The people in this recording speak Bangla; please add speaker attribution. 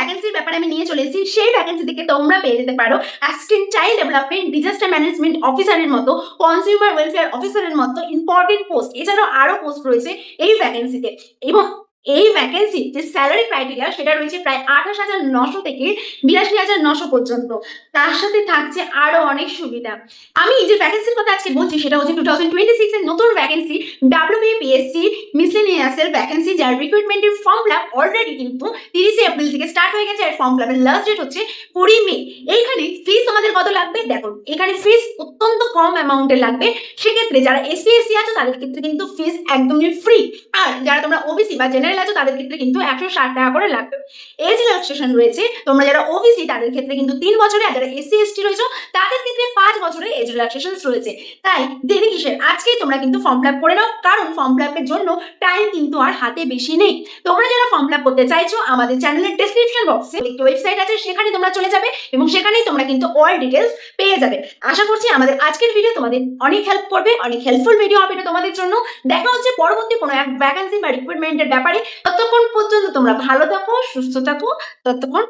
Speaker 1: ভ্যাকেন্সির ব্যাপারে আমি নিয়ে চলে এসেছি, সেই ভ্যাকেন্সি থেকে তোমরা পেয়ে যেতে পারো assistant child development disaster management অফিসারের মতো, কনজিউমার ওয়েলফেয়ার অফিসারের মতো ইম্পর্টেন্ট পোস্ট। এছাড়াও আরো পোস্ট রয়েছে এই ভ্যাকেন্সিতে। এবং এই ভ্যাকেন্সি যে স্যালারি ক্রাইটেরিয়া সেটা রয়েছে প্রায় 28,900 থেকে 82,900 পর্যন্ত। তার সাথে থাকছে আরো অনেক সুবিধা। আমি যে ভ্যাকেন্সির কথা আজকে বলছি সেটা হচ্ছে 2026 এর নতুন ভ্যাকেন্সি WBPSC মিসলেনিয়াসের ভ্যাকেন্সি, যার রিক্রুটমেন্টের ফর্ম ফিল আপ অলরেডি কিন্তু 30 এপ্রিল থেকে স্টার্ট হয়ে গেছে। আর ফর্ম ফিল আপের লাস্ট ডেট হচ্ছে 20 মে। এইখানে ফিস তোমাদের কত লাগবে দেখো, এখানে ফিস অত্যন্ত কম অ্যামাউন্টের লাগবে। সেক্ষেত্রে যারা এসসি এসসি আছো তাদের ক্ষেত্রে কিন্তু ফিস একদমই ফ্রি। আর যারা তোমরা ওবিসি বা জেনারেল আছো তাদের ক্ষেত্রে কিন্তু 160 টাকা করে লাগবে। এজ রিল্যাক্সেশন রয়েছে, তোমরা যারা ওবিসি তাদের ক্ষেত্রে কিন্তু 3 বছরে, আর যারা এসসি এসটি রয়েছে তাদের ক্ষেত্রে 5 বছরের এজ রিল্যাক্সেশন রয়েছে। তাই দেরি কিসের, আজকেই তোমরা কিন্তু ফর্ম ফিল আপ করে নাও, কারণ ফর্ম ফিল আপের জন্য টাইম কিন্তু আর হাতে বেশি নেই। তোমরা যারা ফর্ম ফিল আপ করতে চাইছো, আমাদের চ্যানেলের ডেসক্রিপশন বক্সে একটি ওয়েবসাইট আছে, সেখানে তোমরা চলে যাবে এবং সেখানেই তোমরা কিন্তু অল ডিটেলস পেয়ে যাবে। আশা করছি আমাদের আজকের ভিডিও তোমাদের অনেক হেল্প করবে, অনেক হেল্পফুল ভিডিও হবে এটা তোমাদের জন্য। দেখা হচ্ছে পরবর্তী কোনো এক ভ্যাকেন্সি বা রিক্রুটমেন্টের ব্যাপারে। ততক্ষণ পর্যন্ত তোমরা ভালো থাকো, সুস্থ থাকো, ততক্ষণ